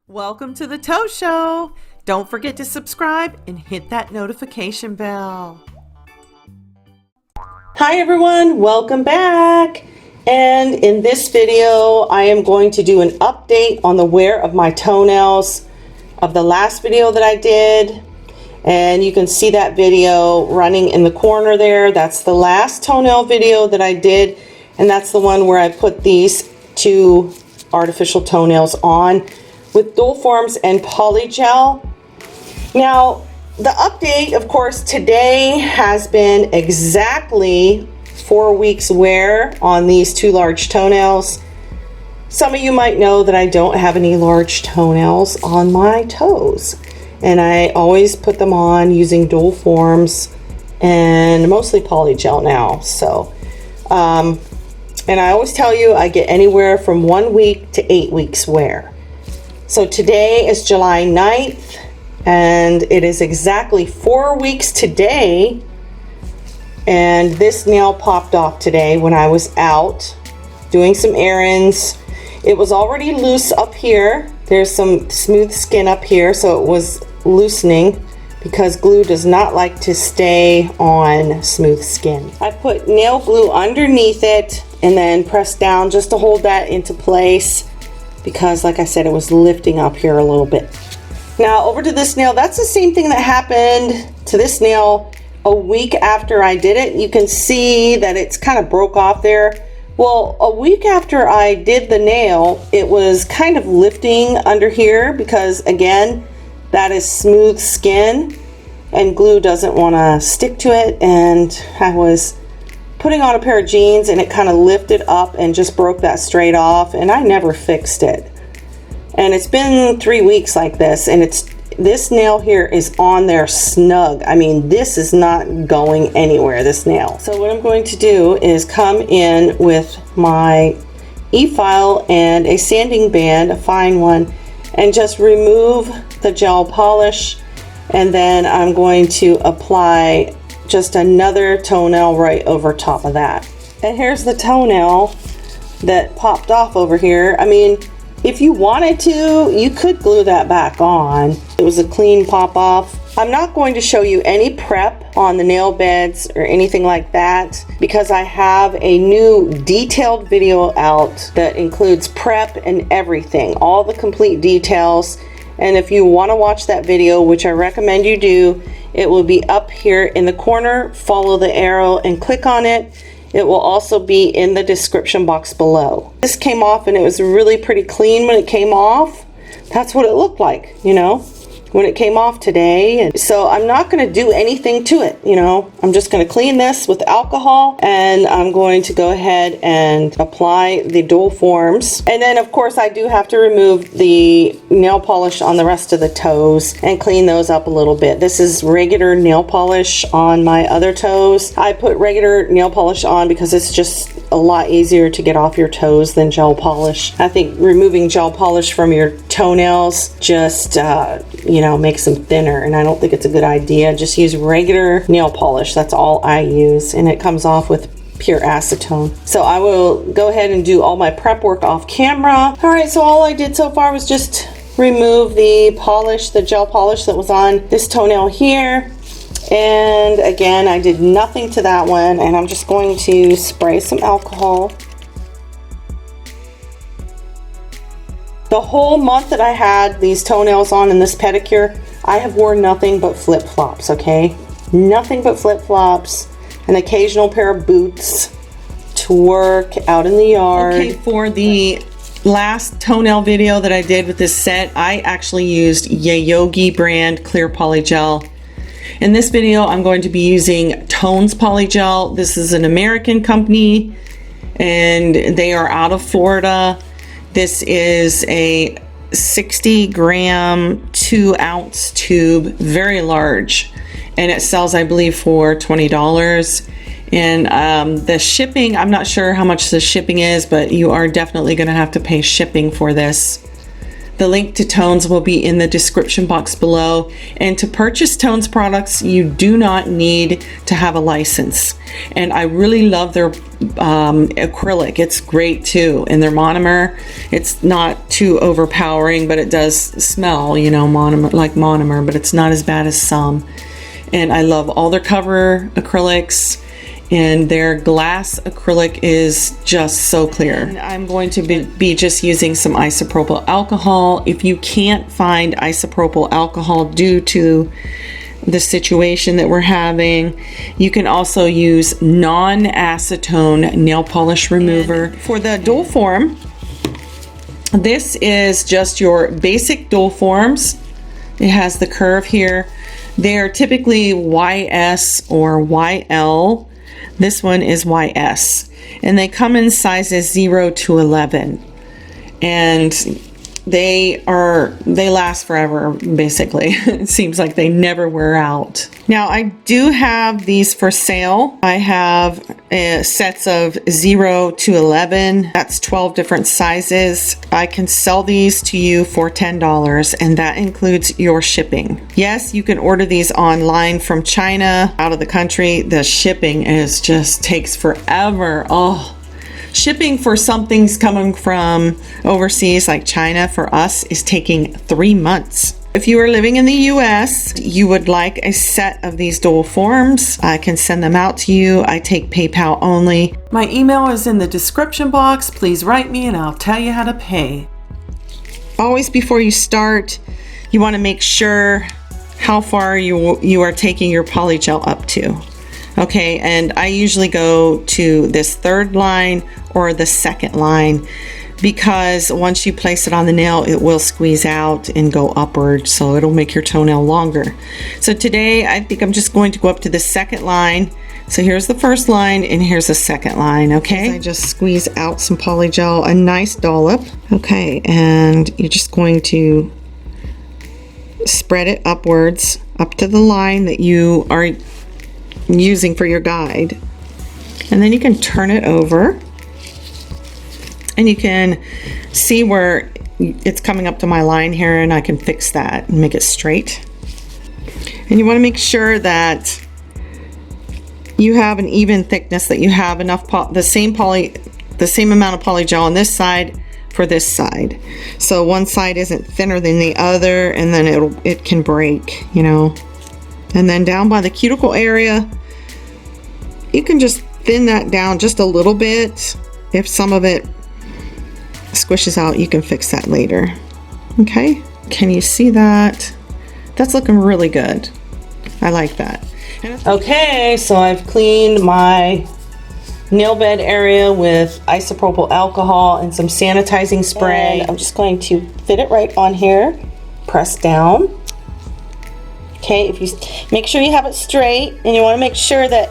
Welcome to the Toe Show. Don't forget to subscribe and hit that notification bell. Hi everyone, welcome back. And in this video, I am going to do an update on the wear of my toenails of the last video that I did. And you can see that video running in the corner there. That's the last toenail video that I did. And that's the one where I put these two artificial toenails on with dual forms and polygel. Now, the update, of course, today has been exactly 4 weeks wear on these two large toenails. Some of you might know that I don't have any large toenails on my toes, and I always put them on using dual forms and mostly polygel now. So, and I always tell you I get anywhere from 1 week to 8 weeks wear. So today is July 9th, and it is exactly 4 weeks today. And this nail popped off today when I was out doing some errands. It was already loose up here. There's some smooth skin up here, so it was loosening because glue does not like to stay on smooth skin. I put nail glue underneath it and then pressed down just to hold that into place, because like I said, it was lifting up here a little bit. Now over to this nail, that's the same thing that happened to this nail a week after I did it. You can see that it's kind of broke off there. Well, a week after I did the nail, it was kind of lifting under here because again, that is smooth skin and glue doesn't want to stick to it. And I was putting on a pair of jeans and it kind of lifted up and just broke that straight off, and I never fixed it. And it's been 3 weeks like this, and this nail here is on there snug. I mean, this is not going anywhere, this nail. So what I'm going to do is come in with my e-file and a sanding band, a fine one, and just remove the gel polish, and then I'm going to apply just another toenail right over top of that. And here's the toenail that popped off over here. I mean, if you wanted to, you could glue that back on. It was a clean pop off. I'm not going to show you any prep on the nail beds or anything like that because I have a new detailed video out that includes prep and everything, all the complete details. And if you want to watch that video, which I recommend you do, it will be up here in the corner. Follow the arrow and click on it. It will also be in the description box below. This came off and it was really pretty clean when it came off. That's what it looked like, you know, when it came off today. And so I'm not going to do anything to it, you know. I'm just going to clean this with alcohol, and I'm going to go ahead and apply the dual forms. And then of course I do have to remove the nail polish on the rest of the toes and clean those up a little bit. This is regular nail polish on my other toes. I put regular nail polish on because it's just a lot easier to get off your toes than gel polish. I think removing gel polish from your toenails just you know, makes them thinner, and I don't think it's a good idea. Just use regular nail polish. That's all I use, and it comes off with pure acetone. So I will go ahead and do all my prep work off camera. All right, so all I did so far was just remove the polish, the gel polish that was on this toenail here. And again, I did nothing to that one, and I'm just going to spray some alcohol. The whole month that I had these toenails on in this pedicure, I have worn nothing but flip-flops, okay? Nothing but flip-flops, an occasional pair of boots to work out in the yard. Okay, for the last toenail video that I did with this set, I actually used Yayogi brand clear polygel. In this video, I'm going to be using Tones polygel. This is an American company, and they are out of Florida. This is a 60 gram 2-ounce tube, very large, and it sells, I believe, for $20. And the shipping, I'm not sure how much the shipping is, but you are definitely going to have to pay shipping for this. The link to Tones will be in the description box below. And to purchase Tones products, you do not need to have a license. And I really love their acrylic. It's great too. And their monomer, it's not too overpowering, but it does smell, you know, monomer, like monomer, but it's not as bad as some. And I love all their cover acrylics, and their glass acrylic is just so clear. And I'm going to be just using some isopropyl alcohol. If you can't find isopropyl alcohol due to the situation that we're having, you can also use non-acetone nail polish remover. And for the dual form, this is just your basic dual forms. It has the curve here. They're typically YS or YL. This one is YS, and they come in sizes 0 to 11, and they last forever, basically. It seems like they never wear out. Now, I do have these for sale. I have sets of 0 to 11. That's 12 different sizes. I can sell these to you for $10, and that includes your shipping. Yes, you can order these online from China, out of the country. The shipping just takes forever. Oh. Shipping for something's coming from overseas like China for us is taking 3 months. If you are living in the US, you would like a set of these dual forms, I can send them out to you. I take PayPal only. My email is in the description box. Please write me and I'll tell you how to pay. Always before you start, you want to make sure how far you are taking your polygel up to. Okay, and I usually go to this third line or the second line, because once you place it on the nail, it will squeeze out and go upward, so it'll make your toenail longer. So today, I think I'm just going to go up to the second line. So here's the first line and here's the second line, okay? I just squeeze out some polygel, a nice dollop. Okay, and you're just going to spread it upwards, up to the line that you are using for your guide, and then you can turn it over and you can see where it's coming up to my line here, and I can fix that and make it straight. And you want to make sure that you have an even thickness, that you have enough the same amount of polygel on this side for this side, so one side isn't thinner than the other, and then it can break, you know. And then down by the cuticle area, you can just thin that down just a little bit. If some of it squishes out, you can fix that later. Okay, can you see that? That's looking really good. I like that. Okay, so I've cleaned my nail bed area with isopropyl alcohol and some sanitizing spray. And I'm just going to fit it right on here, press down. Okay, if you make sure you have it straight, and you want to make sure that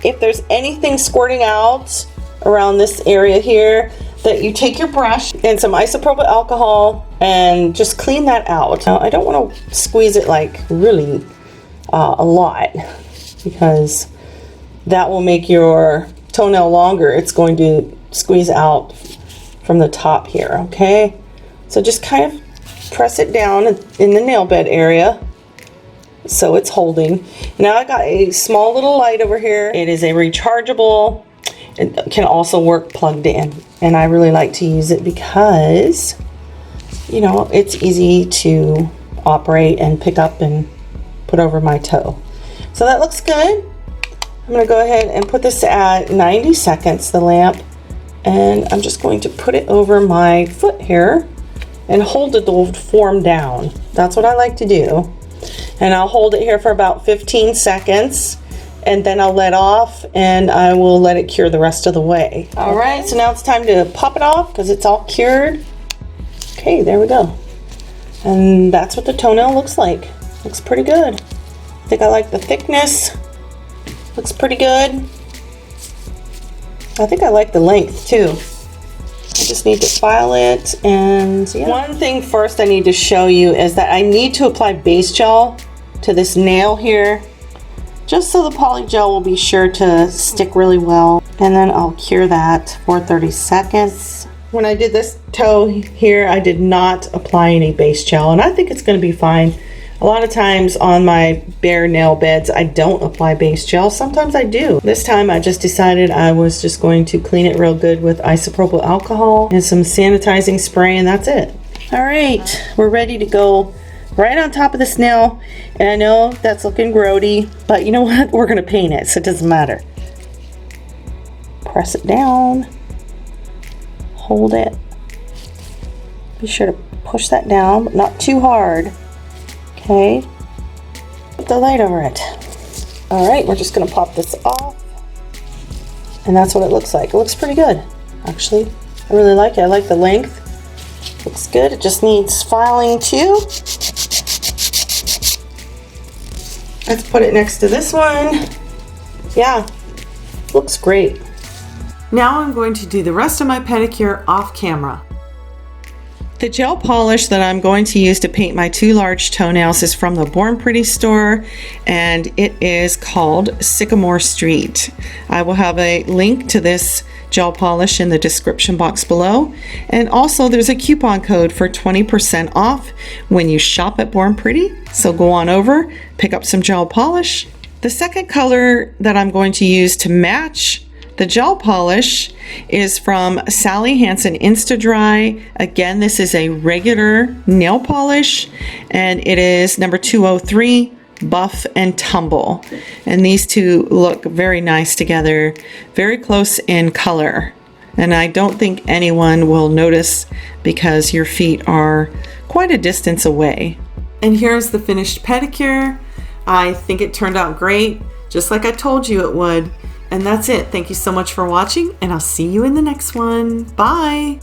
if there's anything squirting out around this area here, that you take your brush and some isopropyl alcohol and just clean that out. Now, I don't want to squeeze it like really a lot, because that will make your toenail longer. It's going to squeeze out from the top here, okay? So just kind of press it down in the nail bed area so it's holding. Now I got a small little light over here. It is a rechargeable. It can also work plugged in, and I really like to use it because, you know, it's easy to operate and pick up and put over my toe. So that looks good. I'm going to go ahead and put this at 90 seconds, the lamp, and I'm just going to put it over my foot here and hold the form down. That's what I like to do. And I'll hold it here for about 15 seconds, and then I'll let off, and I will let it cure the rest of the way. All right, so now it's time to pop it off because it's all cured. Okay, there we go. And that's what the toenail looks like. Looks pretty good. I think I like the thickness. Looks pretty good. I think I like the length too. I just need to file it, and yeah. One thing first I need to show you is that I need to apply base gel to this nail here, just so the polygel will be sure to stick really well. And then I'll cure that for 30 seconds. When I did this toe here, I did not apply any base gel, and I think it's going to be fine. A lot of times on my bare nail beds, I don't apply base gel. Sometimes I do. This time I just decided I was just going to clean it real good with isopropyl alcohol and some sanitizing spray, and that's it. All right, we're ready to go right on top of this nail. And I know that's looking grody, but you know what? We're gonna paint it, so it doesn't matter. Press it down, hold it. Be sure to push that down, but not too hard. Okay, put the light over it. All right, we're just gonna pop this off. And that's what it looks like. It looks pretty good, actually. I really like it. I like the length. Looks good. It just needs filing too. Let's put it next to this one. Yeah, looks great. Now I'm going to do the rest of my pedicure off camera. The gel polish that I'm going to use to paint my 2 large toenails is from the Born Pretty store, and it is called Sycamore Street. I will have a link to this gel polish in the description box below, and also there's a coupon code for 20% off when you shop at Born Pretty, so go on over, pick up some gel polish. The second color that I'm going to use to match the gel polish is from Sally Hansen Insta Dry. Again, this is a regular nail polish, and it is number 203, Buff and Tumble. And these two look very nice together, very close in color. And I don't think anyone will notice because your feet are quite a distance away. And here's the finished pedicure. I think it turned out great, just like I told you it would. And that's it. Thank you so much for watching, and I'll see you in the next one. Bye.